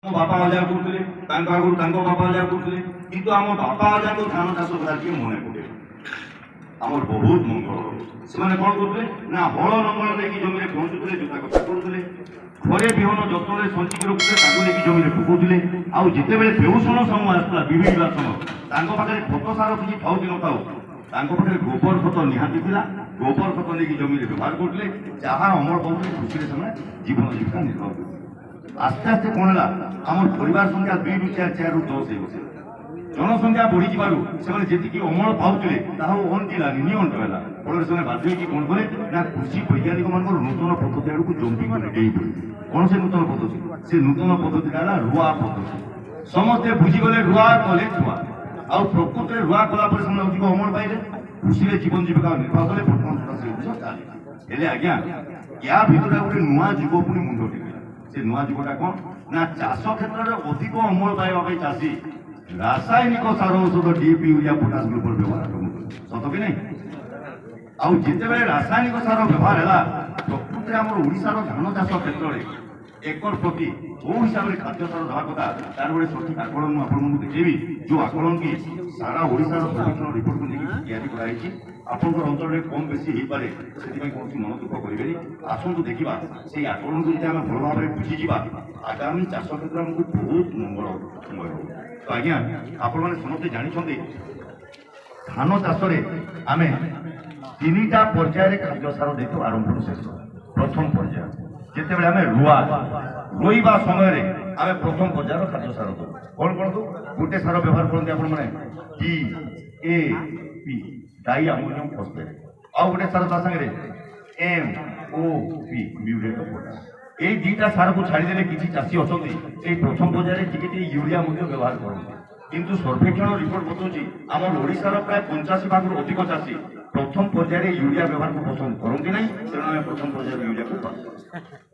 ମୋ ବାପା ଅଜା କରୁଥିଲେ, ତାଙ୍କ ଆଗରୁ ତାଙ୍କ ବାପା ଅଜା କରୁଥିଲେ, କିନ୍ତୁ ଆମ ବାପା ଅଜାଙ୍କ ଧାନ ଚାଷ କଥା କିଏ ମନେ ପକେଇବେ। ଆମର ବହୁତ ମଙ୍ଗଳ। ସେମାନେ କ'ଣ କରୁଥିଲେ ନା ହଳ ଲଙ୍ଗଳ ନେଇକି ଜମିରେ ପହଞ୍ଚୁଥିଲେ, ଜୋତା କଟା କରୁଥିଲେ, ଘରେ ବିହନ ଯତ୍ନରେ ସଞ୍ଚିକି ରଖୁଥିଲେ, ତାକୁ ନେଇକି ଜମିରେ ପକାଉଥିଲେ। ଆଉ ଯେତେବେଳେ ବେଉଷଣ ସମୟ ଆସୁଥିଲା ବିବିଳିବା ସମୟ, ତାଙ୍କ ପାଖରେ ଖତ ସାର କିଛି ଥାଉ କି ନଥାଉ, ତାଙ୍କ ପାଖରେ ଗୋବର ଖତ ନିହାତି ଥିଲା। ଗୋବର ଖତ ନେଇକି ଜମିରେ ବ୍ୟବହାର କରୁଥିଲେ, ଯାହା ଅମଳ କରୁଥିଲେ ଖୁସିରେ ସେମାନେ ଜୀବନ ଜୀବିକା ନିର୍ବାହ କରୁଥିଲେ। আস্তে আস্তে কোণ হল আমার পরিবার সংখ্যা 2 ରୁ 4 4 ରୁ 10 হয়ে বসে জনসংখ্যা বড়ি যাবার সেমানে যেতিকি অমল পাউଥିଲେ তাহা অন্টিলানি নিয়ন্ত্র ହେଲା ফলে ସେମାନେ বাধ্য হয়েকি কোণ কলে না কৃষি বৈজ্ঞানিক ମାନଙ୍କର নূতন পদ্ধতি আড়କୁ জম্পি করে ডেই পড়ে। কোণ সে নূতন পদ্ধতি? সে নূতন পদ্ধতিটা ହେଲା রুয়া পদ্ধতি। ସମସ୍ତେ ବୁଝିଗଲେ রুয়া কলে ঠুয়া ଆଉ ପ୍ରକୃତରେ রুয়া କଲା ପରେ ସେମାନେ ଅଧିକ ଅମଳ ପାଇଲେ, କୃଷିରେ ଜୀବନ ଜୀବିକା ନିର୍ବାହ କଲେ। ବର୍ତ୍ତମାନ ସୁଦ୍ଧା ସେ ଜିନିଷ ଚାଲେ। ହେଲେ ଆଜ୍ଞା ୟା ଭିତରେ ଗୋଟେ ନୂଆ ଯୁଗ ପୁଣି ମୁଣ୍ଡ ଟେକିଲା। ସେ ନୂଆ ଯୁଗଟା କ'ଣ ନା ଚାଷ କ୍ଷେତ୍ରରେ ଅଧିକ ଅମଳ ପାଇବା ପାଇଁ ଚାଷୀ ରାସାୟନିକ ସାର ଔଷଧ ଡିଏପି ୟୁରିଆ ପଟାସ ଗ୍ଲୋବର ବ୍ୟବହାର କରୁଛନ୍ତି, ସତ କି ନାହିଁ? ଆଉ ଯେତେବେଳେ ରାସାୟନିକ ସାର ବ୍ୟବହାର ହେଲା, ପ୍ରକୃତରେ ଆମର ଓଡ଼ିଶାର ଧାନ ଚାଷ କ୍ଷେତ୍ରରେ ଏକର ପ୍ରତି କୋଉ ହିସାବରେ ଖାଦ୍ୟ ସାର ଦେବା କଥା ତାର ଗୋଟେ ସଠିକ ଆକଳନ ମୁଁ ଆପଣଙ୍କୁ ଦେଖେଇବି। ଯୋଉ ଆକଳନ କି ସାରା ଓଡ଼ିଶାର ସର୍ବେକ୍ଷଣ ରିପୋର୍ଟକୁ ନେଇକି ତିଆରି କରାଯାଇଛି। ଆପଣଙ୍କର ଅଞ୍ଚଳରେ କମ୍ ବେଶୀ ହେଇପାରେ, ସେଥିପାଇଁ କୌଣସି ମନ ଦୁଃଖ କରିବେନି। ଆସନ୍ତୁ ଦେଖିବା ସେଇ ଆକଳନକୁ ଯଦି ଆମେ ଭଲ ଭାବରେ ବୁଝିଯିବା, ଆଗାମୀ ଚାଷ କ୍ଷେତ୍ରରେ ଆମକୁ ବହୁତ ମଙ୍ଗଳମୟ ହେବ। ତ ଆଜ୍ଞା ଆପଣମାନେ ସମସ୍ତେ ଜାଣିଛନ୍ତି ଧାନ ଚାଷରେ ଆମେ 3ଟା ପର୍ଯ୍ୟାୟରେ ଖାଦ୍ୟ ସାର ଦେଇଥାଉ ଆରମ୍ଭରୁ ଶେଷ। ପ୍ରଥମ ପର୍ଯ୍ୟାୟ ଯେତେବେଳେ ଆମେ ରୋଇବା ସମୟରେ ଆମେ ପ୍ରଥମ ପର୍ଯ୍ୟାୟର ଖାଦ୍ୟ ସାର ଦେଉ। କ'ଣ କ'ଣ ଦେଉ? ଗୋଟେ ସାର ବ୍ୟବହାର କରନ୍ତି ଆପଣମାନେ DAP ডাই আমোনিয়াম ফসফেট, ଆଉ ଗୋଟେ ସାର ତା ସାଙ୍ଗରେ MOP ମ୍ୟୁରେଟ୍ ଅଫ୍ ପଟାସ। এই 2ଟା ସାରକୁ ଛାଡ଼ିଦେଲେ କିଛି ଚାଷୀ ଅଛନ୍ତି ସେଇ ପ୍ରଥମ ପର୍ଯ୍ୟାୟରେ ଟିକେ ଟିକେ ୟୁରିଆ ମଧ୍ୟ ବ୍ୟବହାର କରନ୍ତି। କିନ୍ତୁ ସର୍ବେକ୍ଷଣ ରିପୋର୍ଟ ବତାଉଛି ଆମର ଓଡ଼ିଶାର ପ୍ରାୟ 85 ଭାଗରୁ ଅଧିକ ଚାଷୀ ପ୍ରଥମ ପର୍ଯ୍ୟାୟରେ ୟୁରିଆ ବ୍ୟବହାରକୁ ପସନ୍ଦ କରନ୍ତି ନାହିଁ। ତେଣୁ ଆମେ ପ୍ରଥମ ପର୍ଯ୍ୟାୟରେ ୟୁରିଆକୁ ପାଉ।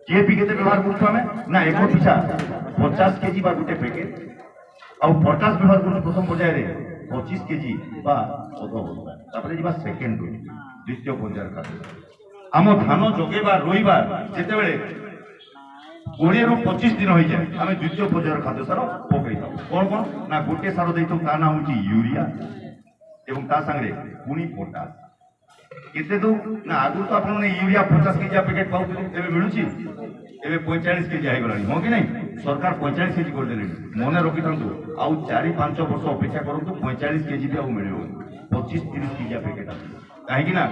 DAP କେତେ ବ୍ୟବହାର କରୁଛୁ ଆମେ ନା ଏକ ପିଛା 50 କେଜି ବା ଗୋଟେ ପ୍ୟାକେଟ୍, ଆଉ ପଟାସ ବ୍ୟବହାର କରୁଛୁ ପ୍ରଥମ ପର୍ଯ୍ୟାୟରେ 25 କେଜି বা ଅଧ ବସ୍ତା। ତାପରେ ଯିବା ସେକେଣ୍ଡ ଦ୍ୱିତୀୟ ପର୍ଯ୍ୟାୟର ଖାଦ୍ୟ। ଆମ ଧାନ ଜଗେଇବା ରୋଇବା ଯେତେବେଳେ 20 ରୁ 25 ଦିନ ହୋଇଯାଏ, ଆମେ ଦ୍ୱିତୀୟ ପର୍ଯ୍ୟାୟର ଖାଦ୍ୟ ସାର ପକାଇଥାଉ। କ'ଣ କ'ଣ ନା ଗୋଟେ ସାର ଦେଇଥାଉ, ତା ନାଁ ହେଉଛି ୟୁରିଆ, ଏବଂ ତା ସାଙ୍ଗରେ ପୁଣି ପଟାସ। କେତେ ଦଉ ନା ଆଗରୁ ତ ଆପଣମାନେ ୟୁରିଆ 50 କେଜିଆ ପ୍ୟାକେଟ୍ ପାଉଥିଲେ, ଏବେ ମିଳୁଛି ଏବେ 45 କେଜି ହେଇଗଲାଣି, ହଁ କି ନାହିଁ? ସରକାର 45 କେଜି କରିଦେଲେଣି। ମନେ ରଖିଥାନ୍ତୁ, ଆଉ 4-5 ବର୍ଷ ଅପେକ୍ଷା କରନ୍ତୁ, 45 କେଜି ବି ଆଉ ମିଳିବନି। 25-30 କେଜିଆ ପ୍ୟାକେଟ୍ ଆସିବ। କାହିଁକି ନା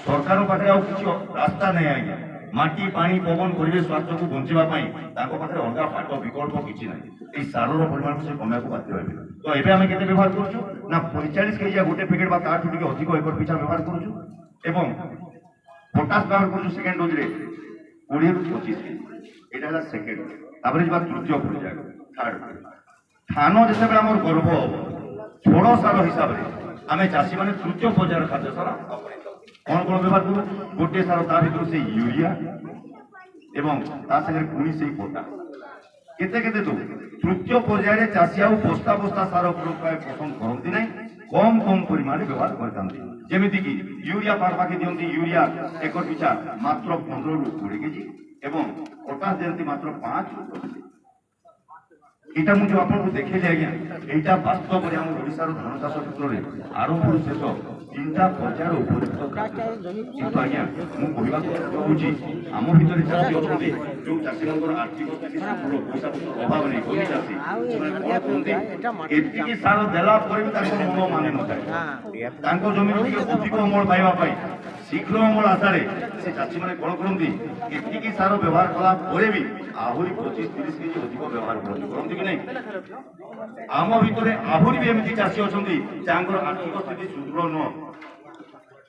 ସରକାରଙ୍କ ପାଖରେ ଆଉ କିଛି ରାସ୍ତା ନାହିଁ ଆଜ୍ଞା। ମାଟି ପାଣି ପବନ ପରିବେଶ ସ୍ୱାସ୍ଥ୍ୟକୁ ବଞ୍ଚିବା ପାଇଁ ତାଙ୍କ ପାଖରେ ଅଲଗା ବାଟ ବିକଳ୍ପ କିଛି ନାହିଁ। এই ସାରର ପରିମାଣକୁ ସେ କମାଇବାକୁ ବାଧ୍ୟ ହେବେ। ତ ଏବେ ଆମେ କେତେ ବ୍ୟବହାର କରୁଛୁ ନା 45 କେଜିଆ ଗୋଟେ ପ୍ୟାକେଟ୍ ବା ତାଠୁ ଟିକେ ଅଧିକ ଏକର ପିଛା ବ୍ୟବହାର କରୁଛୁ, ଏବଂ ପଟାସ ବ୍ୟବହାର କରୁଛୁ ସେକେଣ୍ଡ ଡୋଜରେ 20 ରୁ 25 କେଜି। এটা ହେଲା ସେକେଣ୍ଡ। ତାପରେ ଯିବା ତୃତୀୟ ପର୍ଯ୍ୟାୟ, ଥାର୍ଡ। ଧାନ ଯେତେବେଳେ ଆମର ଗର୍ଭ ହେବ, ଛୋଡ଼ ସାର ହିସାବରେ ଆମେ ଚାଷୀମାନେ ତୃତୀୟ ପର୍ଯ୍ୟାୟର ଖାଦ୍ୟ ସାର ଅପଣାଇଥାଉ। କ'ଣ କ'ଣ ବ୍ୟବହାର କରୁ? ଗୋଟିଏ ସାର, ତା ଭିତରୁ ସେଇ ୟୁରିଆ ଏବଂ ତା ସାଙ୍ଗରେ ପୁଣି ସେଇ ପଟାସ। କେତେ କେତେ ଦଉ? ତୃତୀୟ ପର୍ଯ୍ୟାୟରେ ଚାଷୀ ଆଉ ବସ୍ତା ବସ୍ତା ସାର ପ୍ରାୟ ପସନ୍ଦ କରନ୍ତି ନାହିଁ, କମ୍ କମ୍ ପରିମାଣରେ ବ୍ୟବହାର କରିଥାନ୍ତି। ଯେମିତିକି ୟୁରିଆ ପାଖାପାଖି ଦିଅନ୍ତି, ୟୁରିଆ ଏକର ପିଛା ମାତ୍ର 15 ରୁ 20 କେଜି ଏବଂ ପଟାସ ଦିଅନ୍ତି ମାତ୍ର 5 ରୁ 10 କେଜି। এটা ମୁଁ ଯେଉଁ ଆପଣଙ୍କୁ ଦେଖେଇଲି ଆଜ୍ଞା, এইটা ବାସ୍ତବରେ ଆମ ଓଡ଼ିଶାର ଧାନ ଚାଷ କ୍ଷେତ୍ରରେ ଆରମ୍ଭରୁ ଶେଷ 3ଟା ପର୍ଯ୍ୟାୟର ଉପଯୁକ୍ତ। କିନ୍ତୁ ଆଜ୍ଞା ମୁଁ କହିବାକୁ ଚାହୁଁଛି, ଆମ ଭିତରେ ଚାଷୀ ଅଛନ୍ତି ଯେଉଁ ଚାଷୀମାନଙ୍କର ଆର୍ଥିକ ସ୍ଥିତି ସମ୍ପୂର୍ଣ୍ଣ ପଇସା ଅଭାବ ନେଇ କମି ଚାଷୀ, ସେମାନେ କ'ଣ କରନ୍ତି, ଏତିକି ସାର ଦେଲା ପରେ ବି ତାଙ୍କ ମନ ମାନେ ନଥାଏ। ତାଙ୍କ ଜମିରୁ ଟିକେ ଅଧିକ ଅମଳ ପାଇବା ପାଇଁ, ଶୀଘ୍ର ଅମଳ ଆଶାରେ ସେ ଚାଷୀମାନେ କ'ଣ କରନ୍ତି, ଏତିକି ସାର ବ୍ୟବହାର କଲା ପରେ ବି ଆହୁରି 25-30 କେଜି ଅଧିକ ବ୍ୟବହାର କରନ୍ତି କି ନାହିଁ? ଆମ ଭିତରେ ଆହୁରି ବି ଏମିତି ଚାଷୀ ଅଛନ୍ତି ଯାହାଙ୍କର ଆର୍ଥିକ ସ୍ଥିତି ସୁଦୃଢ଼ ନୁହଁ,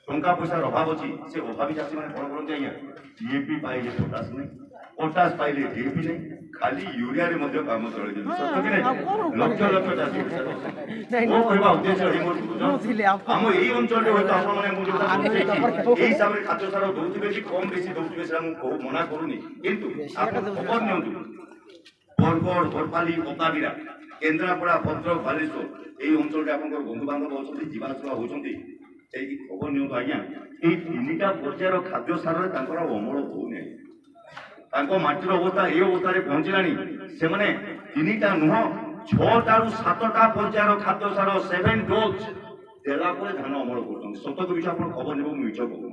ଟଙ୍କା ପଇସାର ଅଭାବ ଅଛି। ସେ ଅଭାବୀ ଚାଷୀମାନେ କ'ଣ କରନ୍ତି ଆଜ୍ଞା, DAP ପାଇଲେ ପଟାସ ନାହିଁ, ପଟାସ ପାଇଲେ DAP ନାହିଁ, ଖାଲି ୟୁରିଆରେ ମଧ୍ୟ କାମ ଚଳେଇ ଦିଅନ୍ତି, ସତ କି ନାହିଁ? ଲକ୍ଷ ଲକ୍ଷ ଚାଷୀ ମୋ କହିବା ଉଦ୍ଦେଶ୍ୟ ଆମ ଏଇ ଅଞ୍ଚଳରେ ହୁଏତ ଆପଣମାନେ ମୁଁ ଯୋଉଟା ଏଇ ହିସାବରେ ଖାଦ୍ୟ ସାର ଦଉଥିବେ କି କମ୍ ବେଶୀ ଦଉଥିବେ, ସେଟା ମୁଁ ମନା କରୁନି। କିନ୍ତୁ ଆପଣ ଖବର ନିଅନ୍ତୁ, ବରଗଡ଼, ବରପାଲି, ପକାବିରା, କେନ୍ଦ୍ରାପଡ଼ା, ଭଦ୍ରକ, ବାଲେଶ୍ୱର এই ଅଞ୍ଚଳରେ ଆପଣଙ୍କର ବନ୍ଧୁବାନ୍ଧବ ଅଛନ୍ତି, ଯିବା ଆସିବା ହେଉଛନ୍ତି, ସେଇକି ଖବର ନିଅନ୍ତୁ ଆଜ୍ଞା, এই 3ଟା ପର୍ଯ୍ୟାୟର ଖାଦ୍ୟ ସାରରେ ତାଙ୍କର ଅମଳ ହେଉନି। ମାଟିର ଅବସ୍ଥା ଏ ଅବସ୍ଥାରେ ପହଞ୍ଚିଲାଣି। ସେମାନେ 3ଟା ନୁହଁ 6ଟାରୁ 7ଟା ପର୍ଯ୍ୟାୟର ଖାଦ୍ୟ ସାର 7 ଡୋଜ୍ ଦେଲା ପରେ ଧାନ ଅମଳ କରୁଛନ୍ତି। ସତ ମିଛ ଆପଣ ଖବର ନେବ ମୁଁ ମିଛ କହୁନି।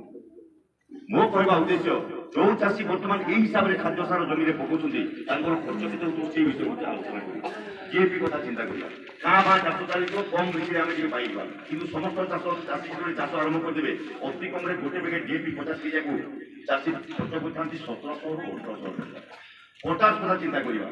ମୋ କହିବା ଉଦ୍ଦେଶ୍ୟ ଯୋଉ ଚାଷୀ ବର୍ତ୍ତମାନ ଏଇ ହିସାବରେ ଖାଦ୍ୟ ସାର ଜମିରେ ପକାଉଛନ୍ତି ତାଙ୍କର ଖର୍ଚ୍ଚ କେତେ ହଉଥିବ ସେଇ ବିଷୟରେ ମଧ୍ୟ ଆଲୋଚନା କରିବା। DAP କଥା ଚିନ୍ତା କରିବା। ଗାଁ ବା ଚାଷ ଚାଲିଥିବ କମ୍ ବେଶୀରେ ଆମେ ଟିକେ ପାଇଯିବା, କିନ୍ତୁ ସମସ୍ତ ଚାଷୀ ଯେତେବେଳେ ଚାଷ ଆରମ୍ଭ କରିଦେବେ ଅତି କମ୍ରେ ଗୋଟେ ପ୍ୟାକେଟ୍ DAP 50 କେଜିକୁ ଚାଷୀ ଖର୍ଚ୍ଚ କରିଥାନ୍ତି 1700ରୁ 1800 ଟଙ୍କା। ପଟାସ କଥା ଚିନ୍ତା କରିବା।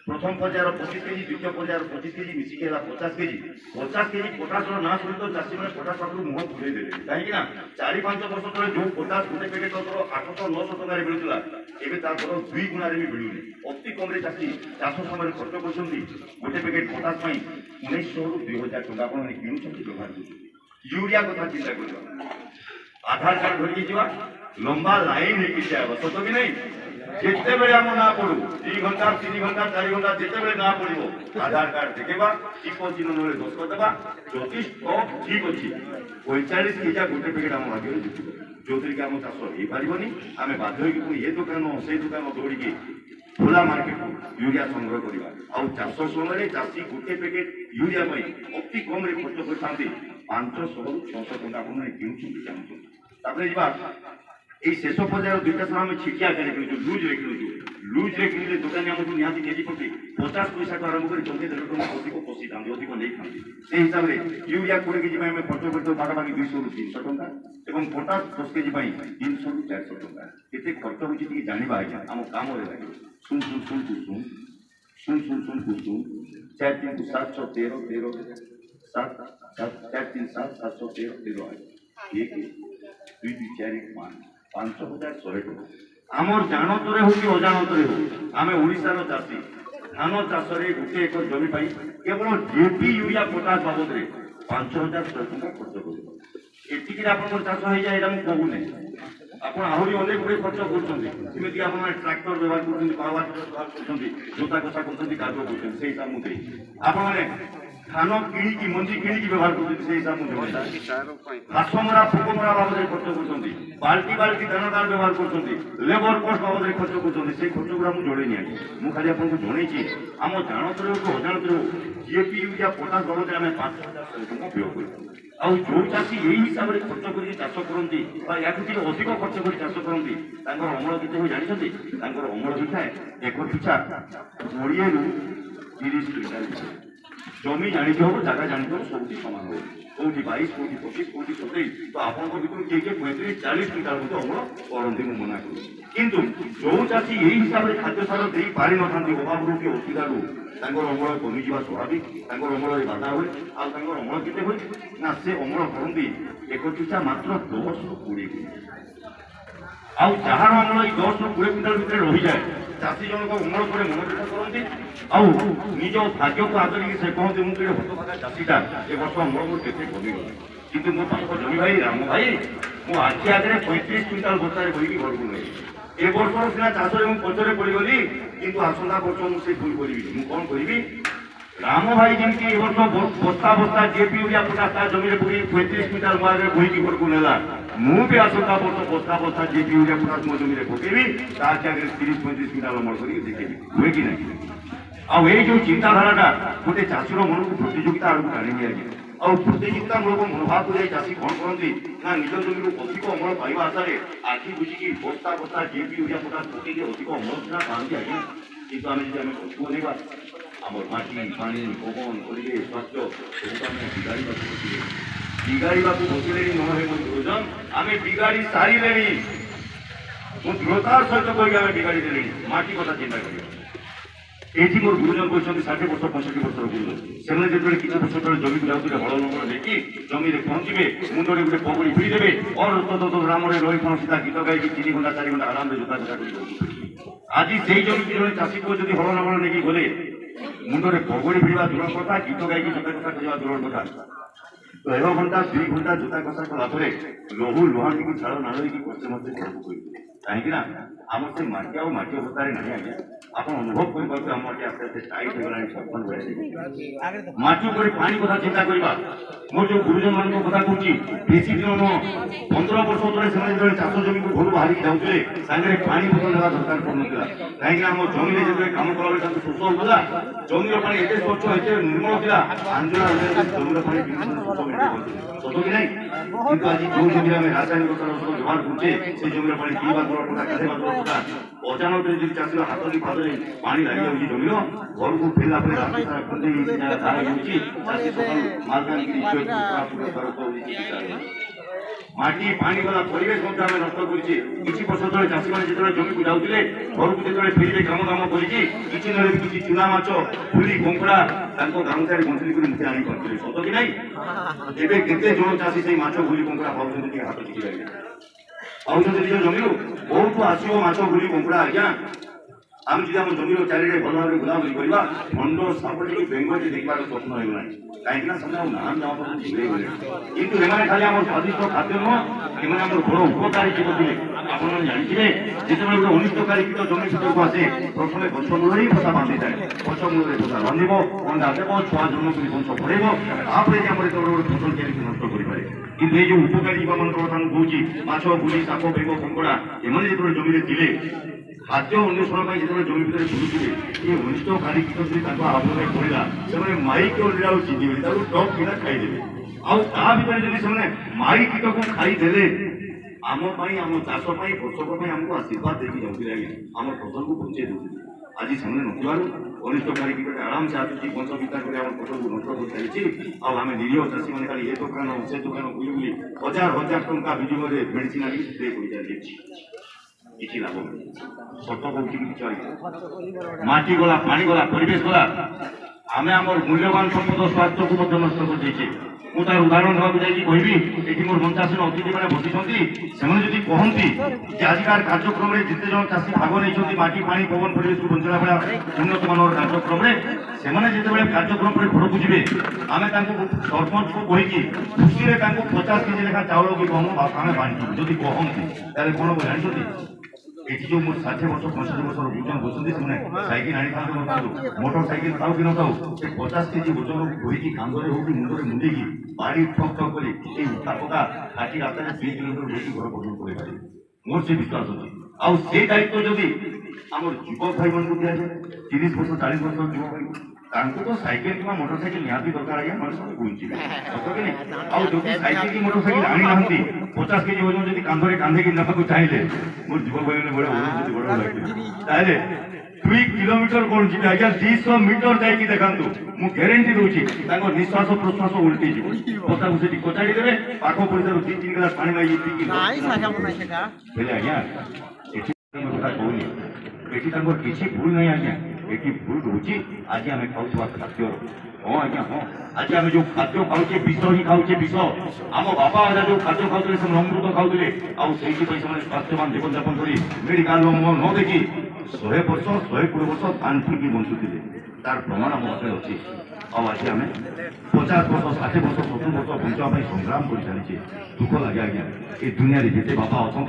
প্রথম পর্যায়ের 25 কেজি, দ্বিতীয় পর্যায়ের 25 কেজি মিশিকি হল 50 কেজি। 50 কেজি পটাসর না শুনি তো চাষী মানে পটাস পাখু মুহ ঘুরে দেবে, কাହିଁକି না 4-5 ବର୍ଷ ତଳେ ଯୋଉ ପଟାସ ଗୋଟେ ପ୍ୟାକେଟ୍ 800-900 ଟଙ୍କାରେ ମିଳୁଥିଲା ଏବେ ତାଙ୍କର 2 ଗୁଣାରେ ବି ମିଳୁନି। ଅତି କମ୍ରେ ଚାଷୀ ଚାଷ ସମୟରେ ଖର୍ଚ୍ଚ କରୁଛନ୍ତି ଗୋଟେ ପ୍ୟାକେଟ୍ ପଟାସ ପାଇଁ 1900ରୁ 2000 ଟଙ୍କା ଆପଣମାନେ କିଣୁଛନ୍ତି ବ୍ୟବହାର କରୁଛନ୍ତି। ୟୁରିଆ କଥା ଚିନ୍ତା କରିବା। ଆଧାର କାର୍ଡ ଧରିକି ଯିବା, ଲମ୍ବା ଲାଇନ୍ ହେଇକି ଠିଆ ହେବା, ସତ କି ନାହିଁ? ଯେତେବେଳେ ଆମ ନା ପଡୁ 2 ଘଣ୍ଟା 3 ଘଣ୍ଟା 4 ଘଣ୍ଟା ଯେତେବେଳେ ନା ପଡିବ ଆଧାର କାର୍ଡ ଦେଖେଇବା, ଟିପ ଚିହ୍ନ ନହେଲେ ଦସ୍ତଖତ ଦେବା, ଯଦି ଷ୍ଟକ୍ ଠିକ ଅଛି 45 କେଜିଆ ଗୋଟେ ପ୍ୟାକେଟ୍ ଆମ ଭାଗ୍ୟରେ ଜିତିବ, ଯୋଉଥିରେ କି ଆମ ଚାଷ ହେଇପାରିବନି। ଆମେ ବାଧ୍ୟ ହେଇକି ପୁଣି ଏ ଦୋକାନ ସେ ଦୋକାନ ଦୌଡ଼ିକି ଖୋଲା ମାର୍କେଟକୁ ୟୁରିଆ ସଂଗ୍ରହ କରିବା। ଆଉ ଚାଷ ସମୟରେ ଚାଷୀ ଗୋଟେ ପ୍ୟାକେଟ୍ ୟୁରିଆ ପାଇଁ ଅତି କମ୍ରେ ଖର୍ଚ୍ଚ କରିଥାନ୍ତି 500ରୁ 600 ଟଙ୍କା ଆପଣମାନେ କିଣୁଛନ୍ତି ଚାହୁଁଛନ୍ତି। ତାପରେ ଯିବା এই শেষ পর্যায়ে 2টা সার আমি ছিটিয়া আকারে কিনুଛୁ, ଲୁଜ୍ରେ କିଣୁଛୁ। ଲୁଜ୍ରେ କିଣିଲେ ଦୋକାନୀ ଆମକୁ ନିହାତି କେଜି ପ୍ରତି 50 ପଇସାଠୁ ଆରମ୍ଭ କରି 14 ଟଙ୍କା ଅଧିକ ପଶିଥାନ୍ତି, ଅଧିକ ନେଇଥାନ୍ତି। সেই ହିସାବରେ ୟୁରିଆ 20 କେଜି ପାଇଁ ଆମେ ଖର୍ଚ୍ଚ କରିଥାଉ ପାଖାପାଖି 200ରୁ 300 ଟଙ୍କା ଏବଂ ପଟାସ 10 କେଜି ପାଇଁ 300ରୁ 400 ଟଙ୍କା। କେତେ ଖର୍ଚ୍ଚ ହେଉଛି ଟିକେ ଜାଣିବା ଆଜ୍ଞା, ଆମ କାମରେ ଲାଗିବ। ଶୁଣ 4 3 7 6 13 13 7 4 3 7 7 6 13 13 1 2 2 4 5 5100 ଟଙ୍କା। আমার জাণতরে হোক কি অজাণতরে হোক আমি ওড়িশার চাষী ধান চাষরে গোটে একর জমি পাই কেবল ডিএপি यूरिया পটাস বাবদরে 5100 টଙ୍କା খরচ করব। এটিকি আপনার চাষ হয়ে যায় এটা মু কহুনি, ଆପଣ ଆହୁରି ଅନେକ ଗୁଡ଼ିଏ ଖର୍ଚ୍ଚ କରୁଛନ୍ତି। ଯେମିତିକି ଆପଣମାନେ ଟ୍ରାକ୍ଟର ବ୍ୟବହାର କରୁଛନ୍ତି, ପାୱାର ଟିଲର ବ୍ୟବହାର କରୁଛନ୍ତି, ଜୋତା କଷା କରୁଛନ୍ତି, କାଦୁଅ କରୁଛନ୍ତି, ସେଇ ହିସାବ ମୁଁ ଦେଇ ଆପଣମାନେ ଧାନ କିଣିକି ମଞ୍ଜି କିଣିକି ବ୍ୟବହାର କରୁଛନ୍ତି, ସେଇ ହିସାବ ମୁଁ ଦେଇ ଘାସ ମରା ପୋକ ମରା ବାବଦରେ ଖର୍ଚ୍ଚ କରୁଛନ୍ତି, ବାଲ୍ଟି ବାଲ୍ଟି ଧାନ ଦାନ ବ୍ୟବହାର କରୁଛନ୍ତି, ଲେବର କଷ୍ଟ ବାବଦରେ ଖର୍ଚ୍ଚ କରୁଛନ୍ତି, ସେଇ ଖର୍ଚ୍ଚ ଗୁଡ଼ା ମୁଁ ଜଣେଇନି ଆଜ୍ଞା। ମୁଁ ଖାଲି ଆପଣଙ୍କୁ ଜଣେଇଛି ଆମ ଜାଣତରେ ହଉ ଅଜାଣତରେ ହଉ DAP यूरिया ପଟାସ ବାବଦରେ ଆମେ 5100 ଟଙ୍କା ବ୍ୟୟ କରିଥାଉ। ଆଉ ଯୋଉ ଚାଷୀ ଏଇ ହିସାବରେ ଖର୍ଚ୍ଚ କରିକି ଚାଷ କରନ୍ତି ବା ୟାଠୁ ଟିକେ ଅଧିକ ଖର୍ଚ୍ଚ କରି ଚାଷ କରନ୍ତି ତାଙ୍କର ଅମଳ କେତେ ହୁଏ ଜାଣିଛନ୍ତି? ତାଙ୍କର ଅମଳ ହୋଇଥାଏ ଏକର ପିଛା 20ରୁ 30 କୁଇଣ୍ଟାଲ। ଜମି ଜାଣିକି ହବ, ଜାଗା ଜାଣିକି ହବ, ସବୁଠି ସମାନ ହବ। କୋଉଠି 22, କୋଉଠି 25, କୋଉଠି 27, ତ ଆପଣଙ୍କ ଭିତରୁ କିଏ କିଏ 35-40 କୁଇଣ୍ଟାଲ ମଧ୍ୟ ଅମଳ କରନ୍ତି, ମୁଁ ମନା କରୁଛି। କିନ୍ତୁ ଯୋଉ ଚାଷୀ ଏଇ ହିସାବରେ ଖାଦ୍ୟ ସାର ଦେଇ ପାରିନଥାନ୍ତି ଅଭାବରୁ କି ଅସୁବିଧାରୁ ତାଙ୍କର ଅମଳ କମିଯିବା ସ୍ୱାଭାବିକ, ତାଙ୍କର ଅମଳରେ ବାଧା ହୁଏ। ଆଉ ତାଙ୍କର ଅମଳ କେତେ ହୁଏ ନା ସେ ଅମଳ କରନ୍ତି ଏକର ପିଛା ମାତ୍ର 10ରୁ 20 କୁଇଣ୍ଟାଲ। ଆଉ ଯାହାର ଅମଳ ଏଇ 10ରୁ 20 କୁଇଣ୍ଟାଲ ଭିତରେ ରହିଯାଏ ଚାଷୀ ଜଣକ ଅମଳ ପରେ ମନୋଯୋଗ କରନ୍ତି ଆଉ ନିଜ ଭାଗ୍ୟକୁ ଆଦରିକି ସେ କହନ୍ତି ମୁଁ ଟିକେ ହତଭାଗା ଚାଷୀଟା ଏ ବର୍ଷ ଅମଳ ମୋର କେତେ କମିଗଲା। କିନ୍ତୁ ମୋ ପାଖ ଜମି ଭାଇ ରାମ ଭାଇ ମୋ ଆଖି ଆଗରେ 35 କୁଇଣ୍ଟାଲ ବସ୍ତାରେ କହିକି ଘରକୁ ନେଇ ଏ ବର୍ଷର ସିନା ଚାଷରେ ମୁଁ ପଛରେ ପଡ଼ିଗଲି, କିନ୍ତୁ ଆସନ୍ତା ବର୍ଷ ମୁଁ ସେ ଭୁଲ କରିବିନି। ମୁଁ କ'ଣ କରିବି? ରାମ ଭାଇ ଯେମିତି ଏ ବର୍ଷ ବସ୍ତା ବସ୍ତା DAP यूरिया ପଟାସ ତା ଜମିରେ ପକେଇ 35 କୁଇଣ୍ଟାଲ ମୋ ଆଗରେ ବୋହିକି ଘରକୁ ନେଲା, ମୁଁ ବି ଆସନ୍ତା ବର୍ଷ ବସ୍ତା ବସ୍ତା DAP यूरिया ପଟାସ ମୋ ଜମିରେ ପକେଇବି, ତା ଆଗରେ 30-35 କୁଇଣ୍ଟାଲ ଅମଳ କରିକି ଦେଖେଇବି, ହୁଏ କି ନାହିଁ? ଆଉ ଏଇ ଯୋଉ ଚିନ୍ତାଧାରାଟା ଗୋଟେ ଚାଷୀର ମନକୁ ପ୍ରତିଯୋଗିତା ଆଡ଼କୁ ଟାଣି ନିଆଯାଏ। ଆଉ ପ୍ରତିଯୋଗିତାମୂଳକ ମନୋଭାବକୁ ଯାଇ ଚାଷୀ କ'ଣ କରନ୍ତି ନା ନିଜ ଜମିରୁ ଅଧିକ ଅମଳ ପାଇବା ଆଶାରେ ଆଖି ବୁଝିକି ବସ୍ତା ବସ୍ତା DAP यूरिया ପଟାସ ପକେଇକି ଅଧିକ ଅମଳ ସିନା ପାଆନ୍ତି ଆଜ୍ଞା। କିନ୍ତୁ ଆମେ ଯଦି ଆମେ ପଛକୁ ଅନେଇବା ଆମର ମାଟି ପାଣି ପବନ ପରିବେଶ ସ୍ୱାସ୍ଥ୍ୟ ସବୁକୁ ଆମେ ବିଗାଡ଼ିବାକୁ ବସିଲେଣି ନହେଲେ ମୋ ଗୁରୁଜନ ଆମେ ବିଗାଡ଼ି ସାରିଲେଣି। ମୁଁ ଦୃଢ଼ତାର ସହିତ କହିକି ଆମେ ବିଗାଡ଼ି ଦେଲେଣି। ମାଟି କଥା ଚିନ୍ତା କରିବା। ଏଇଠି ମୋର ଗୁରୁଜନ କହିଛନ୍ତି 60 ବର୍ଷ 65 ବର୍ଷର ଗୁରୁଜନ, ସେମାନେ ଯେତେବେଳେ କିଛି ବର୍ଷ ତଳେ ଜମିକୁ ଯାଉଥିଲେ ହଳ ଲଙ୍ଗଳ ନେଇକି ଜମିରେ ପହଞ୍ଚିବେ, ମୁଣ୍ଡରେ ଗୋଟେ ପଗଡ଼ି ଭିଡ଼ି ଦେବେ, ରାମରେ ରହିକ୍ଷଣ ସୀତା ଗୀତ ଗାଇକି 3 ଘଣ୍ଟା 4 ଘଣ୍ଟା ଆରାମରେ ଜୋତା କଟା କରି ଆଜି ସେଇ ଜମିକି ଜଣେ ଚାଷୀ ପୁଅ ଯଦି ହଳ ଲଙ୍ଗଳ ନେଇକି ଗଲେ ମୁଣ୍ଡରେ ପଗଡ଼ି ଭିଡ଼ିବା ଦୂର କଥା, ଗୀତ ଗାଇକି ଜୋତା କଷା କରିବା ଦୂର କଥା, 1 ଘଣ୍ଟା 2 ଘଣ୍ଟା ଜୋତା କଷା କଲା ପରେ ଲହୁ ଲୁହାଣିକି ଝାଳ ନାଳ ହେଇକି କଷ୍ଟେ ମଷ୍ଟେ ଘରକୁ କହିଥିଲେ। कहीं आम से माटी आ माटी अवस्था नहीं आज्ञा आप अनुभव कर आम माटी आस्ते आस्ते टाइट होगा सफल हो माटी पर पानी कथा चिंता करवा मोर जो गुरुजन मान कथा कहूँ बेसी दिन 15 वर्ष तले चाष जमी को घर बाहर जाऊे सागर पानी बोतल ना दरकार पड़ूला कहीं आम जमी जो कम कला शोष होगा जमीर पानी एत स्वच्छ एत निर्मल था आंदोलन जमीर पानी सत कि नहीं किंतु आज जो जमीन आम रासायनिक व्यवहार करछे से जमीर पानी पीवा दरकार गाधेवा दरकार अचानक जो चाषी हाथ की पादे पानी लगी जाऊँगी जमीर घर को फेरला रास्ता सारा खुंदे चाषी सकाल मालकान माटी पानी गला परिवेश आम नष्ट किसी वर्ष तले चाषी मैंने जो जमी को जाऊे घर को जो फेरबे काम दाम कर चूना माछ फुली कंकड़ा गामुचार गंतली कर मुझे आनी पारे सत कि नहीं एवं केते जन चाषी से माछ फुली कंकड़ा पाँच हाथ टिकी लगे पाँच निज जमी बहुत आसो माछ फुली कंकड़ा आज्ञा आम जी आम जमीर चारिड़े भल भाव बुलाबुली करवा भंड सापटे बेंगल देखवार स्वप्न होगा कहीं नाम दाम झिले गले कितु खाली आम स्वादिष्ट खाद्य नुह एम बड़ उपकारी कीट थे आपने जानते जिते गोटे अनिष्टकारी कीट जमी भितर को आसे प्रथम गछ मूल ही फसा बांधि थाए गछ मूल फसा बांध अंडा देव छुआ जन्म कर वंश बढ़ेब तापर गोटे फसल तैयारी नष्ट करें कि ये जो उपकारी जीव मान कौन माछ बुली साप बेंग कंकड़ा एम जो जमी थे खाद्य अन्वेषण जो जमी भितर बुलूए ये अनिष्टकारी कीट आगे पड़ा से माइक अंडा चिन्ह टप किना खाईदे आगे जब माई कीट को खाईदे आम आम चाष कृषक आमको आशीर्वाद देखी जाऊँगी आज्ञा आम फसल को बचे दूसरे आज से नथार अनिष्टकारी कीट आराम से आसूँ पंच विस्तार कर फसल को नष्ट कर चलती आम निरीह चाषी मैंने खाली ए दुकान से दुकान बुली बुली हजार हजार टंका विनिमय मेडिसिन आदि स्प्रे कर किसी लाभ सत कौन माटी गला पानी गला परिवेश गला आम आम मूल्यवान संपद स्वास्थ्य को नष्ट कर तार उदाहरण देवाक जाकि ये मोर मंचासीन अतिथि मैंने बसी से कहती आजिकार कार्यक्रम में जिते जन चाषी भाग नहीं माटी पानी पवन परिवेश को बंचला भाया उन्नत मानव कार्यक्रम में जिते कार्यक्रम घर को जी आम सरपंच को कहीकि खुशी 50 केजी लेखा चाउल कि गहम आम बांटू जदि कहती कौन हम जानते ये जो मोर 60 वर्ष 65 वर्ष गुजन बसती से सैकेल आनी था मोटरसाइकेल था कि नौ 50 केजी ओजन धोईकी कांधे हो कि मुंडे मुंडे की बाड़ी ठक ठक कर उठा पका काटी रास्ता 3 किलोमीटर देखिए घर पर्यटन कर मोर से विश्वास अच्छे से दायित्व जदि आम युवक भाई मन को दिया जाए 30 वर्ष 40 वर्ष युवक भाई तो सैकेल कि मोटरसाइकेल निहाती दरकार आज्ञा मैं सब बुझी जो सैकेल कि मोटरसाइकेल आनी ना 50 केजी ओजन जब कांधे कांधे की नफा चाहिए मोर युवक भाई बड़े ओजन बड़ लगे 2 किलोमीटर कौन जी आज्ञा 200 मीटर जाकि देखा मुझे ग्यारंटी दूसरी निश्वास प्रश्वास उल्टी पता को कचाड़ी देवे पाख पड़ोस 2-3 गिलास पानी मांगी पीकी आज्ञा कहूनी किसी भूल नहीं आज्ञा ये भूल रोचे आज आम खाऊा खाद्य हाँ आज्ञा हाँ आज आम जो खाद्य खाऊे विष ही खाऊे विष आम बापा अजा जो खाद्य खाऊे से अमृत खाऊे आई स्वास्थ्यवान जीवन जापन कर मेडिकल न देखी 100 वर्ष 120 वर्ष तांत्रिकी बंचुले तार प्रमाण आम पाखे अच्छी आज आम 50 वर्ष 60 वर्ष 70 वर्ष बंचाई संग्राम कर चलचे दुख लगे आज्ञा ये दुनिया जिते बापा अच्छा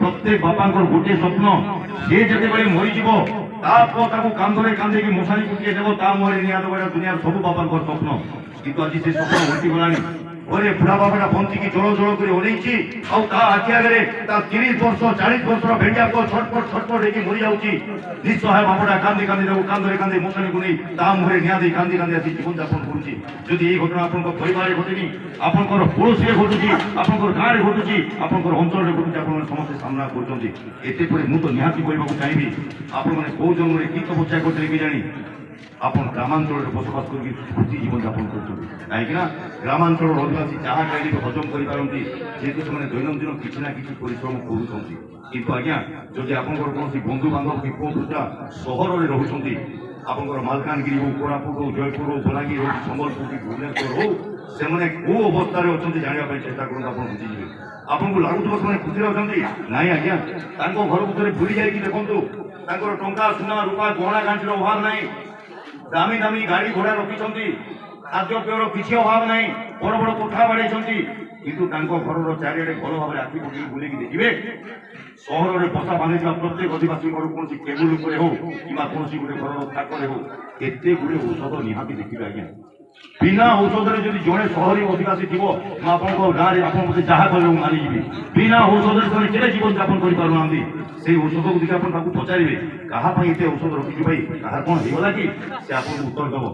प्रत्येक बापा गोटे स्वप्न सी जिते मरीज कांधे कांधे की मशाणी फुटे देव ता मुहर निया देव दुनिया सब बापा स्वप्न किंतु आज से स्वप्न उल्टी गलानी अरे बुढ़ा बाबाटा बंचिकी जल जल कर ओनैची आखि आगे 30 वर्ष 40 वर्ष भेड़िया को छटपट छटपट होगी मरी जाऊँगी निस्सहाय बाबाटा कांदी कांदी देव कांधे कांधे मशाणी को नहीं ता मुहर निया दे कांदी कांदी आसी जीवन जापन करुँच यदि घटना आप परिवार घटनी आपंकर पड़ोशी घटुची आपंकर गाँव में घटुची आपंकर अंचल घटुची आप समस्ते सामना कर मुझे निहाती कहवाक चाहिए आपण मैंने कौ जन्म की तपस्या करते कि जानी आप ग्रामांचल बसवास कर खुशी जीवन जापन कहीं ग्रामांचल आदिवासी जहाँ खाई हजम करपारती जेहेतु से दैनंदिन किसी ना कि परिश्रम करुँच किंतु आज्ञा जदि आप कौन बंधु बांधव कि कौन सहर में रोच आपंकर मालकानगिरी हो कोरापुट हो जयपुर हो बलांगीर हो सम्बलपुर कि भुवनेश्वर हो से कौ अवस्था अच्छा जानापी चेष्टा करूँ आप बुझीजे आपको लगुव से खुशी अच्छा ना आज्ञा घर भितर बुड़ी जाए देखो टंका सुना रूपा गहना गांठीर अभाव ना दामी दामी गाड़ी घोड़ा रखी खाद्य पेयर किसी अभाव ना बड़ बड़ कोठा बाड़े କିନ୍ତୁ ତାଙ୍କ ଘରର ଚାରିଆଡ଼େ ଭଲ ଭାବରେ ଆଖି ପକେଇ ବୁଲେଇକି ଦେଖିବେ ସହରରେ ବସା ବାନ୍ଧିଥିବା ପ୍ରତ୍ୟେକ ଅଧିବାସୀଙ୍କର କୌଣସି ଟେବୁଲ ଉପରେ ହଉ କିମ୍ବା କୌଣସି ଗୋଟେ ଘରର ଥାକରେ ହଉ କେତେ ଗୁଡ଼ିଏ ଔଷଧ ନିହାତି ଦେଖିବେ ଆଜ୍ଞା। ବିନା ଔଷଧରେ ଯଦି ଜଣେ ସହରୀ ଅଧିବାସୀ ଥିବ ମୁଁ ଆପଣଙ୍କ ଗାଁରେ ଆପଣ ମୋତେ ଯାହା କହିବେ ମୁଁ ମାନିଯିବି। ବିନା ଔଷଧରେ ସେମାନେ କେତେ ଜୀବନଯାପନ କରିପାରୁନାହାନ୍ତି। ସେଇ ଔଷଧକୁ ଯଦି ଆପଣ ତାକୁ ପଚାରିବେ କାହା ପାଇଁ ଏତେ ଔଷଧ ରଖିଛୁ ଭାଇ, କାହାର କ'ଣ ହେଇଗଲା କି, ସେ ଆପଣଙ୍କୁ ଉତ୍ତର ଦେବ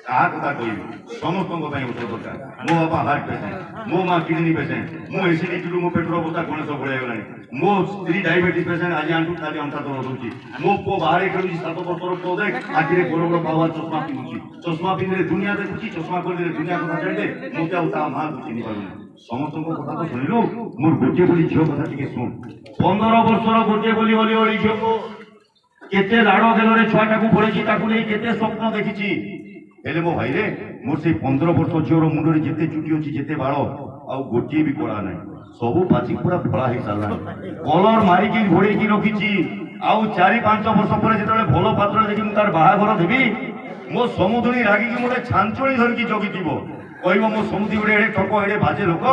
କାହା କଥା କହିବି ସମସ୍ତଙ୍କ ପାଇଁ ଔଷଧ ଦରକାର। ମୋ ବାପା ହାର୍ଟ ପେସେଣ୍ଟ, ମୋ ମା କିଡନୀ ପେସେଣ୍ଟ, ମୁଁ ଏସିଡିଟିରୁ ମୋ ପେଟର ଅବସ୍ଥା ଗଣେଶ ଭଳିଆଗଲାଣି, ମୋ ସ୍ତ୍ରୀ ଡାଇବେଟିସ୍ ପେସେଣ୍ଟ ଆଜି ଆଣ୍ଠୁ କାଲି ଅଣ୍ଟା ଦରଜ ହେଉଛି, ମୋ ପୁଅ ବାହାରେ ଖେଳୁଛି 7 ବର୍ଷର ପୁଅ ଦେଖ ଆଖିରେ ବଡ଼ ବଡ଼ ପାୱାର ଚଷମା ପିନ୍ଧୁଛି, ଚଷମା ପିନ୍ଧିଲେ ଦୁନିଆ ଦେଖୁଛି, ଚଷମା କରିଦେଲେ ଦୁନିଆ କଥା ଛାଡ଼ିଲେ ମୋତେ ଆଉ ତା ମାଆକୁ ଚିହ୍ନି ପାରୁନି। ସମସ୍ତଙ୍କ କଥା ତ ଶୁଣିଲୁ, ମୋର ଗୋଟିଏ ବୋଲି ଝିଅ କଥା ଟିକେ ଶୁଣ। 15 ବର୍ଷର ଗୋଟିଏ ବୋଲି ଅଳି ଝିଅକୁ କେତେ ଲାଡ଼ ଗେଲରେ ଛୁଆଟାକୁ ପଳେଇଛି, ତାକୁ ନେଇ କେତେ ସ୍ୱପ୍ନ ଦେଖିଛି। ହେଲେ ମୋ ଭାଇରେ ମୋର ସେଇ 15 ବର୍ଷ ଝିଅର ମୁଣ୍ଡରେ ଯେତେ ଚୁଟି ଅଛି ଯେତେ ବାଳ ଆଉ ଗୋଟିଏ ବି କଳା ନାହିଁ, ସବୁ ପାଚି ପୁରା ଧଳା ହେଇସାରିଲାଣି। କଲର ମାରିକି ଘୋଡ଼େଇକି ରଖିଛି। ଆଉ 4-5 ବର୍ଷ ପରେ ଯେତେବେଳେ ଭଲ ପାତ୍ର ଦେଖି ମୁଁ ତାର ବାହାଘର ଦେବି, ମୋ ସମୁଦ୍ରୀ ରାଗିକି ମୋତେ ଛାଞ୍ଚୁଣି ଧରିକି ଜଗିଥିବ, କହିବ ମୋ ସମୁଦ୍ରୀ ଗୋଟେ ଏଡ଼େ ଠକ ଏଡ଼େ ବାଜେ ଲୋକ,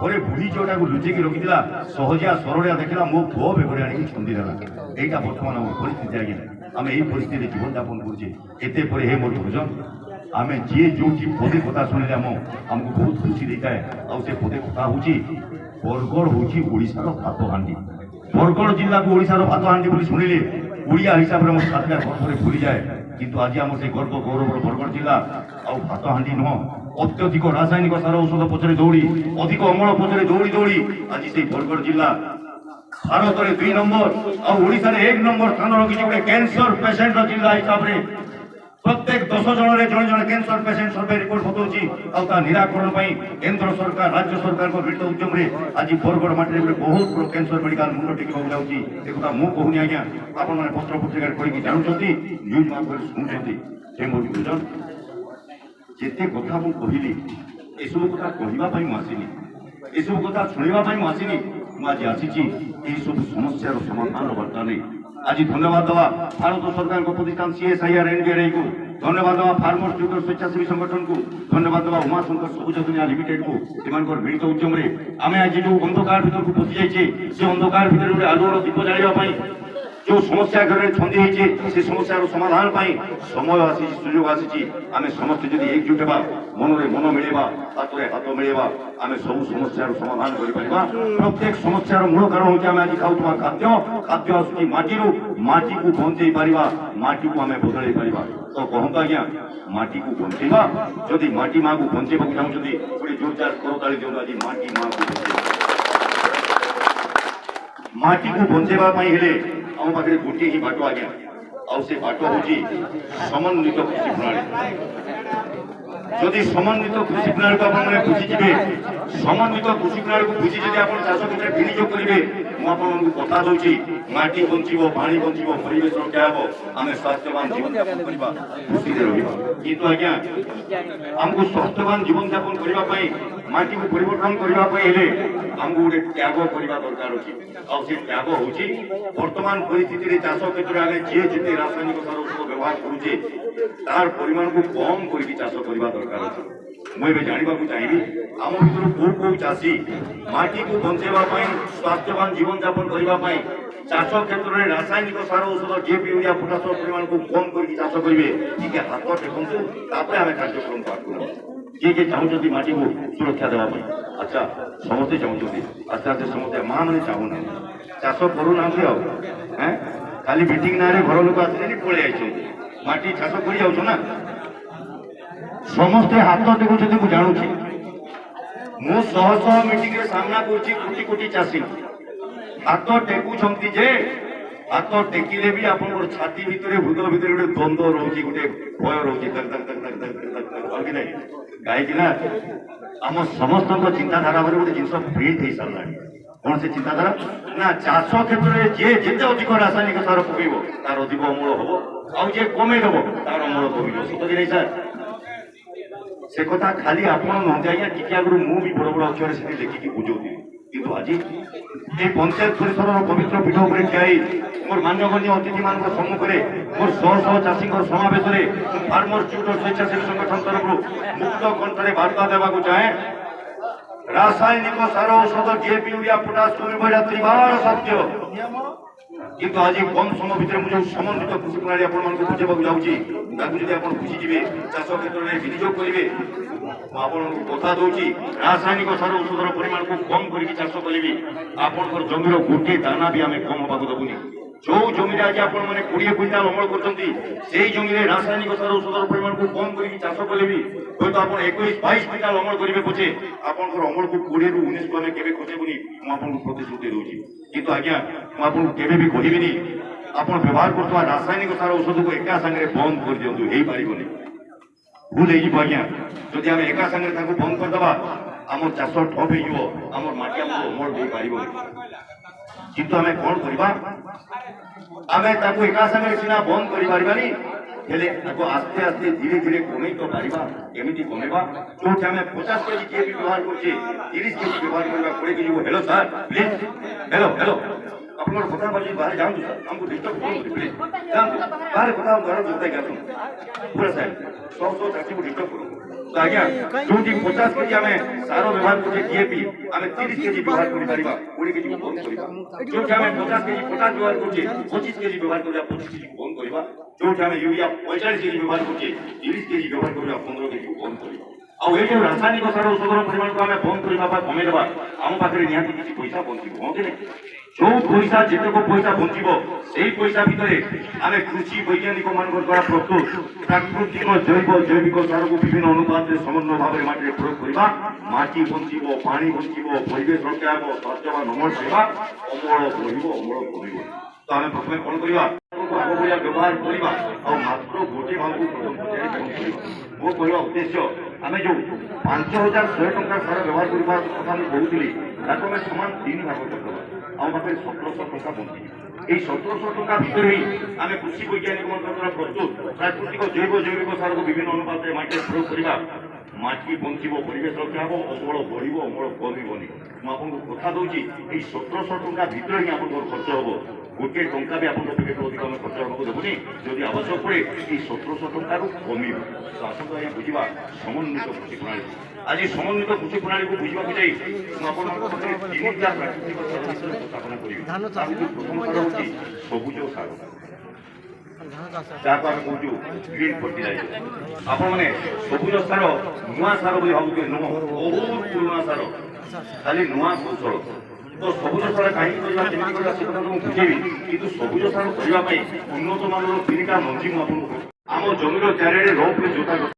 ଘରେ ବୁଢ଼ୀ ଝିଅଟାକୁ ଲୁଚେଇକି ରଖିଥିଲା, ସହଜିଆ ସରଳିଆ ଦେଖିଲା ମୋ ପୁଅ ବେକରେ ଆଣିକି ଛନ୍ଦି ଦେଲା। এইটা বর্তমান আমার পরিস্থিতি আজ্ঞা। আমি এই পরিস্থিতিতে জীবনযাপন করছি। এতে পরে হে মোর ভোজন আমি যে যে পদে কথা শুনিলে আমাকে বহুত খুশি দেখায়। ଆଉ ସେ ପଦେ କଥା ହେଉଛି ବରଗଡ଼ ହେଉଛି ଓଡ଼ିଶାର ଭାତ ହାଣ୍ଡି। ବରଗଡ଼ ଜିଲ୍ଲାକୁ ଓଡ଼ିଶାର ଭାତ ହାଣ୍ଡି ବୋଲି ଶୁଣିଲେ ଓଡ଼ିଆ ହିସାବରେ ମୋ ଛାତିଟା ଗର୍ବରେ ଭୁଲିଯାଏ। କିନ୍ତୁ ଆଜି ଆମର ସେ ଗର୍ବ ଗୌରବର ବରଗଡ଼ ଜିଲ୍ଲା ଆଉ ଭାତ ହାଣ୍ଡି ନୁହଁ, ଅତ୍ୟଧିକ ରାସାୟନିକ ସାର ଔଷଧ ପଛରେ ଦୌଡ଼ି, ଅଧିକ ଅମଳ ପଛରେ ଦୌଡ଼ି ଆଜି ସେଇ ବରଗଡ଼ ଜିଲ୍ଲା ଭାରତରେ 2 ନମ୍ବର ଆଉ ଓଡ଼ିଶାରେ 1 ନମ୍ବର ସ୍ଥାନ ରଖିଛି। ଗୋଟେ କ୍ୟାନ୍ସର ପେସେଣ୍ଟର ଜିଲ୍ଲା ହିସାବରେ ପ୍ରତ୍ୟେକ 10 ଜଣରେ ଜଣେ ଜଣେ କ୍ୟାନ୍ସର ପେସେଣ୍ଟ ସର୍ଭେ ରିପୋର୍ଟ ବତାଉଛି। ଆଉ ତା ନିରାକରଣ ପାଇଁ କେନ୍ଦ୍ର ସରକାର ରାଜ୍ୟ ସରକାରଙ୍କ ମିଳିତ ଉଦ୍ୟମରେ ଆଜି ବରଗଡ଼ ମାଟିରେ ଗୋଟେ ବହୁତ ବଡ଼ କ୍ୟାନ୍ସର ମେଡିକାଲ ମୁଣ୍ଡ ଟେକିବାକୁ ଯାଉଛି। ଏକଥା ମୁଁ କହୁନି ଆଜ୍ଞା, ଆପଣମାନେ ପତ୍ର ପତ୍ରିକାରେ ପଢ଼ିକି ଜାଣୁଛନ୍ତି, ନ୍ୟୁଜ୍ ମାଧ୍ୟମରେ ଶୁଣୁଛନ୍ତି। ସେ ମୋର ବୁଝୁଛନ୍ ଯେତେ କଥା ମୁଁ କହିଲି ଏସବୁ କଥା କହିବା ପାଇଁ ମୁଁ ଆସିନି, ଏସବୁ କଥା ଶୁଣିବା ପାଇଁ ମୁଁ ଆସିନି। ମୁଁ ଆଜି ଆସିଛି ଏହିସବୁ ସମସ୍ୟାର ସମାଧାନର ବାର୍ତ୍ତା ନେଇ। ଆଜି ଧନ୍ୟବାଦ ଦେବା ଭାରତ ସରକାରଙ୍କ ପ୍ରତିଷ୍ଠାନ CSIR NBRIକୁ, ଧନ୍ୟବାଦ ଦେବା ଫାର୍ମର୍ସ ଟ୍ୟୁଟର ସ୍ୱେଚ୍ଛାସେବୀ ସଂଗଠନକୁ, ଧନ୍ୟବାଦ ଦେବା ଉମାଶଙ୍କର ସବୁଜ ଦୁନିଆ ଲିମିଟେଡକୁ। ସେମାନଙ୍କର ମିଳିତ ଉଦ୍ୟମରେ ଆମେ ଆଜି ଯେଉଁ ଅନ୍ଧକାର ଭିତରକୁ ପଶି ଯାଇଛେ, ସେ ଅନ୍ଧକାର ଭିତରେ ଗୋଟେ ଆଲୁଅର ଦୀପ ଜାଳିବା ପାଇଁ, ଯେଉଁ ସମସ୍ୟା ଘରେ ଛନ୍ଦି ହେଇଛେ ସେ ସମସ୍ୟାର ସମାଧାନ ପାଇଁ ସମୟ ଆସିଛି, ସୁଯୋଗ ଆସିଛି। ଆମେ ସମସ୍ତେ ଯଦି ଏକଜୁଟ ହେବା, ମନରେ ମନ ମିଳେଇବା, ହାତରେ ହାତ ମିଳେଇବା, ଆମେ ସବୁ ସମସ୍ୟାର ସମାଧାନ କରିପାରିବା। ପ୍ରତ୍ୟେକ ସମସ୍ୟାର ମୂଳ କାରଣ ହେଉଛି ଆମେ ଆଜି ଖାଉଥିବା ଖାଦ୍ୟ। ଖାଦ୍ୟ ଆସୁଛି ମାଟିରୁ, ମାଟିକୁ ବଞ୍ଚେଇ ପାରିବା, ମାଟିକୁ ଆମେ ବଦଳେଇ ପାରିବା। ତ କହନ୍ତୁ ଆଜ୍ଞା, ମାଟିକୁ ବଞ୍ଚେଇବା। ଯଦି ମାଟି ମାଆକୁ ବଞ୍ଚେଇବାକୁ ଚାହୁଁଛନ୍ତି ଗୋଟେ ଜୋରଦାର କରତାଳି ଦିଅନ୍ତୁ ଆଜି ମାଟି ମାଆକୁ ବଞ୍ଚେଇବା। ମାଟିକୁ ବଞ୍ଚେଇବା ପାଇଁ ହେଲେ ଆମ ପାଖରେ ଗୋଟିଏ ହିଁ ବାଟ ଆଜ୍ଞା, ଆଉ ସେ ବାଟ ହେଉଛି ସମନ୍ୱିତ କୃଷି ପ୍ରଣାଳୀ। ଯଦି ସମନ୍ୱିତ କୃଷି ପ୍ରଣାଳୀକୁ ଆପଣମାନେ ବୁଝିଯିବେ, ସମନ୍ୱିତ କୃଷି ପ୍ରଣାଳୀକୁ ବୁଝି ଯଦି ଆପଣ ଚାଷ କ୍ଷେତ୍ରରେ ବିନିଯୋଗ କରିବେ, ମୁଁ ଆପଣମାନଙ୍କୁ କଥା ଦେଉଛି ମାଟି ବଞ୍ଚିବ, ପାଣି ବଞ୍ଚିବ, ପରିବେଶ ରକ୍ଷା ହେବ, ଆମେ ସ୍ୱାସ୍ଥ୍ୟବାନ ଜୀବନଯାପନ କରିବା, ଖୁସିରେ ରହିବା। କିନ୍ତୁ ଆଜ୍ଞା ଆମକୁ ସ୍ୱାସ୍ଥ୍ୟବାନ ଜୀବନଯାପନ କରିବା ପାଇଁ, ମାଟିକୁ ପରିବର୍ତ୍ତନ କରିବା ପାଇଁ ହେଲେ ଆମକୁ ଗୋଟେ ତ୍ୟାଗ କରିବା ଦରକାର ଅଛି। ଆଉ ସେ ତ୍ୟାଗ ହେଉଛି ବର୍ତ୍ତମାନ ପରିସ୍ଥିତିରେ ଚାଷ କ୍ଷେତ୍ରରେ ଆମେ ଯିଏ ଯେତେ ରାସାୟନିକ ସାର ଔଷଧ ବ୍ୟବହାର କରୁଛେ ତାର ପରିମାଣକୁ କମ୍ କରିକି ଚାଷ କରିବା ଦରକାର ଅଛି। ମୁଁ ଏବେ ଜାଣିବାକୁ ଚାହିଁବି ଆମ ଭିତରୁ କୋଉ ଚାଷୀ ମାଟିକୁ ବଞ୍ଚେଇବା ପାଇଁ, ସ୍ୱାସ୍ଥ୍ୟବାନ ଜୀବନଯାପନ କରିବା ପାଇଁ ଚାଷ କ୍ଷେତ୍ରରେ ରାସାୟନିକ ସାର ଔଷଧ DAP ୟୁରିଆ ପଟାସର ପରିମାଣକୁ କମ୍ କରିକି ଚାଷ କରିବେ, ଟିକେ ହାତ ଟେକନ୍ତୁ, ତାପରେ ଆମେ କାର୍ଯ୍ୟକ୍ରମକୁ ଆଗକୁ ନେବା। କିଏ କିଏ ଚାହୁଁଛନ୍ତି ମାଟିକୁ ସୁରକ୍ଷା ଦେବା ପାଇଁ? ଆଚ୍ଛା, ସମସ୍ତେ ଚାହୁଁଛନ୍ତି, ଆସ୍ତେ ଆସ୍ତେ ସମସ୍ତେ, ମା ମାନେ ଚାହୁଁନାହାନ୍ତି, ଚାଷ କରୁନାହାନ୍ତି। ଆଉ ଖାଲି ମିଟିଂ ନାଁରେ ଘର ଲୋକ ଆସିଲେନି ପଳେଇ ଆସିଛନ୍ତି, ମାଟି ଚାଷ କରି ଯାଉଛ ନା। ସମସ୍ତେ ହାତ ଟେକୁଛନ୍ତି, ମୁଁ ଜାଣୁଛି। ମୁଁ ଶହ ଶହ ମିଟିଂରେ ସାମ୍ନା କରୁଛି କୋଟି କୋଟି ଚାଷୀ ହାତ ଟେକୁଛନ୍ତି, ଯେ ହାତ ଟେକିଲେ ବି ଆପଣଙ୍କର ଛାତି ଭିତରେ, ହୃଦୟ ଭିତରେ ଗୋଟେ ଦ୍ୱନ୍ଦ୍ୱ ରହୁଛି, ଗୋଟେ ଭୟ ରହୁଛି, କାହିଁକି ନା ଆମ ସମସ୍ତଙ୍କ ଚିନ୍ତାଧାରା ଉପରେ ଗୋଟେ ଜିନିଷ ପ୍ରିଣ୍ଟ ହେଇସାରିଲାଣି। କ'ଣ ସେ ଚିନ୍ତାଧାରା? ନା ଚାଷ କ୍ଷେତ୍ରରେ ଯିଏ ଯେତେ ଅଧିକ ରାସାୟନିକ ସାର ପକେଇବ ତାର ଅଧିକ ଅମଳ ହବ, ଆଉ ଯିଏ କମେଇ ଦେବ ତାର ଅମଳ କମିବ। ସତ କି ନାହିଁ ସାର୍? ସେ କଥା ଖାଲି ଆପଣ ନୁହନ୍ତି ଆଜ୍ଞା, ଟିକେ ଆଗରୁ ମୁଁ ବି ବଡ଼ ବଡ଼ ଅକ୍ଷରରେ ସେଠି ଲେଖିକି ବୁଝଉଥିଲି। କିନ୍ତୁ ଆଜି এই পঞ্চায়েত পরিষদর পবিত্র পীঠ উপরে ঠিয়া মোর মান্যগণ্য অতিথিମାନଙ୍କ সম্মুখରେ মোর শহ শহ চাষীଙ୍କ সমাবেশରେ ফার্মর টিউটর স্বেচ্ছাসেবী সংগঠন তরফରୁ ମୁକ୍ତ କଣ୍ଠରେ ବାର୍ତ୍ତା ଦେବାକୁ ଚାହେଁ। রাসায়নিক সার ঔষধ ডিএপি ইউরিয়া পটাশ কমিব এটা ত্রিবার সত্য কিন্তু আজ কম সময় ভিতরে ମୁଁ ଯେଉଁ ସମନ୍ୱିତ କୃଷି ପ୍ରଣାଳୀ ଆପଣମାନଙ୍କୁ ବୁଝେଇବାକୁ ଯାଉଛି ତାକୁ ଯଦି ଆପଣ ବୁଝିଯିବେ ଚାଷ କ୍ଷେତ୍ରରେ ବିନିଯୋଗ କରିବେ ମୁଁ ଆପଣଙ୍କୁ କଥା ଦଉଛି ରାସାୟନିକ ସାର ଔଷଧର ପରିମାଣକୁ କମ୍ କରିକି ଚାଷ କରିବେ ଆପଣଙ୍କର ଜମିର ଗୋଟିଏ ଦାନା ବି ଆମେ କମ୍ ହେବାକୁ ଦେବୁନି ଯୋଉ ଜମିରେ ଆଜି ଆପଣମାନେ 20 କୁଇଣ୍ଟାଲ ଅମଳ କରୁଛନ୍ତି ସେଇ ଜମିରେ ରାସାୟନିକ ସାର ଔଷଧର ପରିମାଣକୁ କମ୍ କରିକି ଚାଷ କଲେ ବି ହୁଏତ ଆପଣ 21-22 କୁଇଣ୍ଟାଲ ଅମଳ କରିବେ ପଛେ ଆପଣଙ୍କର ଅମଳକୁ 20ରୁ 19କୁ ଆମେ କେବେ ଖଟେବୁନି ମୁଁ ଆପଣଙ୍କୁ ପ୍ରତିଶ୍ରୁତି ଦେଉଛି କିନ୍ତୁ ଆଜ୍ଞା ମୁଁ ଆପଣଙ୍କୁ କେବେ ବି କହିବିନି ଆପଣ ବ୍ୟବହାର କରୁଥିବା ରାସାୟନିକ ସାର ଔଷଧକୁ ଏକା ସାଙ୍ଗରେ ବନ୍ଦ କରିଦିଅନ୍ତୁ ହେଇପାରିବନି ଭୁଲ ହେଇଯିବ ଆଜ୍ଞା ଯଦି ଆମେ ଏକା ସାଙ୍ଗରେ ତାଙ୍କୁ ବନ୍ଦ କରିଦେବା ଆମର ଚାଷ ଠପ୍ ହେଇଯିବ ଆମର ମାଟି ଆମକୁ ଅମଳ ଦେଇପାରିବନି କିନ୍ତୁ ଆମେ କଣ କରିବା ଆମେ ତାକୁ ଏକା ସାଙ୍ଗରେ ସିନା ବନ୍ଦ କରିପାରିବାନି ହେଲେ ତାକୁ ଆସ୍ତେ ଆସ୍ତେ ଧୀରେ ଧୀରେ କମେଇ ତ ପାରିବା କେମିତି କମେଇବା ଯୋଉଠି ଆମେ 50 କେଜି କିଏ ବି ବ୍ୟବହାର କରୁଛେ 30 କେଜି ବ୍ୟବହାର କରିବା 20 KG hello sir please hello hello ଆପଣଙ୍କର କଥା ବାଜି ବାହାରେ ଯାଆନ୍ତୁ ସାର୍ ଆମକୁ ଡିଷ୍ଟର୍ବ କରନ୍ତୁ ପ୍ଲିଜ ଯାଆନ୍ତୁ ବାହାରେ କଥା ଘର ଯୋଉଟା କି ଆସନ୍ତୁ ପୁରା ସାର୍ ସବୁ ଚାଷୀକୁ ଡିଷ୍ଟର୍ବ କରନ୍ତୁ ତ ଆଜ୍ଞା ଯୋଉଠି 50 କେଜି ଆମେ ସାର ବ୍ୟବହାର କରୁଛେ ଡିଏପି ଆମେ 30 କେଜି ବ୍ୟବହାର କରିପାରିବା 20 କେଜି ବନ୍ଦ କରିବା ଯୋଉଠି ଆମେ 50 କେଜି ପଟାସ ବ୍ୟବହାର କରୁଛେ 25 କେଜି ବ୍ୟବହାର କରିବା 25 କେଜି ବନ୍ଦ କରିବା ଯୋଉଠି ଆମେ ୟୁରିଆ 45 କେଜି ବ୍ୟବହାର କରୁଛେ 30 କେଜି ବ୍ୟବହାର କରିବା 15 କେଜି ବନ୍ଦ କରିବା ଆଉ ଏଇ ଯୋଉ ରାସାୟନିକ ସାର ଔଷଧର ପରିମାଣକୁ ଆମେ ବନ୍ଦ କରିବା ବା କମେଇଦେବା ଆମ ପାଖରେ ନିହାତି କିଛି ପଇସା ବଞ୍ଚିବ ହଁ କି ନାହିଁ ଯୋଉ ପଇସା ଯେତେକ ପଇସା ବଞ୍ଚିବ ସେଇ ପଇସା ଭିତରେ ଆମେ କୃଷି ବୈଜ୍ଞାନିକ ମାନଙ୍କ ଦ୍ୱାରା ପ୍ରସ୍ତୁତ ପ୍ରାକୃତିକ ଜୈବିକ ସାରକୁ ବିଭିନ୍ନ ଅନୁପାତରେ ସମନ୍ୱୟ ଭାବରେ ମାଟିରେ ପ୍ରୟୋଗ କରିବା ମାଟି ବଞ୍ଚିବ ପାଣି ବଞ୍ଚିବ ପରିବେଶ ରକ୍ଷା ହେବ ସ୍ୱାସ୍ଥ୍ୟବାନ ଅମଳ ପାଇବା ଅମଳ ବଢିବ ଅମଳ କମିବ ତ ଆମେ ପ୍ରଥମେ କଣ କରିବା ଆଗ ଭଳିଆ ବ୍ୟବହାର କରିବା ଆଉ ମାତ୍ର ଗୋଟିଏ ଭାଗକୁ ପ୍ରଥମ ପର୍ଯ୍ୟାୟରେ ବନ୍ଦ କରିବା ମୋ କହିବା ଉଦ୍ଦେଶ୍ୟ ଆମେ ଯୋଉ 5100 ଟଙ୍କା ସାର ବ୍ୟବହାର କରିବା କଥା ମୁଁ କହୁଥିଲି ତାକୁ ଆମେ ସମାନ 3 ଭାଗ କରିଦେବା ଆମ ପାଖରେ 1700 ଟଙ୍କା ବଞ୍ଚିଯିବ এই 1700 ଟଙ୍କା ଭିତରେ ହିଁ ଆମେ କୃଷି ବୈଜ୍ଞାନିକ ମାନଙ୍କ ଦ୍ୱାରା ପ୍ରସ୍ତୁତ ପ୍ରାକୃତିକ ଜୈବିକ ସାରକୁ ବିଭିନ୍ନ ଅନୁପାତରେ ମାଟିରେ ପ୍ରୟୋଗ କରିବା ମାଟି ବଞ୍ଚିବ ପରିବେଶ ରକ୍ଷା ହେବ ଅମଳ ବଢିବ ଅମଳ କମିବନି ମୁଁ ଆପଣଙ୍କୁ କଥା ଦଉଛି ଏଇ 1700 ଟଙ୍କା ଭିତରେ ହିଁ ଆପଣଙ୍କର ଖର୍ଚ୍ଚ ହବ ଗୋଟିଏ ଟଙ୍କା ବି ଆପଣଙ୍କ ଟିକେ ଅଧିକ ଆମେ ଖର୍ଚ୍ଚ ହେବାକୁ ଦେବୁନି ଯଦି ଆବଶ୍ୟକ ପଡେ ଏଇ 1700 ଟଙ୍କାରୁ କମିବ ତ ଆସନ୍ତୁ ଆଜ୍ଞା ବୁଝିବା ସମନ୍ୱିତ କୃଷି ପ୍ରଣାଳୀ ଆଜି ସମନ୍ୱିତ କୃଷି ପ୍ରଣାଳୀକୁ ବୁଝିବାକୁ ଯାଇ ମୁଁ ଆପଣଙ୍କ ପାଖରେ 3ଟା ପ୍ରାକୃତିକ ସାର ବିଷୟରେ ଉପସ୍ଥାପନା କରିବି ପ୍ରଥମ ସାର ହେଉଛି ସବୁଜ ସାର ଯାହାକୁ ଆମେ କହୁଛୁ ଗ୍ରୀନ୍ ଫର୍ଟିଲାଇଜର ଆପଣମାନେ ସବୁଜ ସାର ନୂଆ ସାର ବୋଲି ଭାବୁଥିବେ ନୁହଁ ବହୁତ ପୁରୁଣା ସାର ଖାଲି ନୂଆ କୌଶଳ ତ ସବୁଜ ସାର କାହିଁକି କରିବା କେମିତି କରିବା ସେ କଥା ମୁଁ ବୁଝେଇବି କିନ୍ତୁ ସବୁଜ ସାର କରିବା ପାଇଁ ଉନ୍ନତ ମାନର 3ଟା ମଞ୍ଜି ମୁଁ ଆପଣଙ୍କୁ ଆମ ଜମିର ଚାରିଆଡେ ରଫ୍ରେ ଯୋତା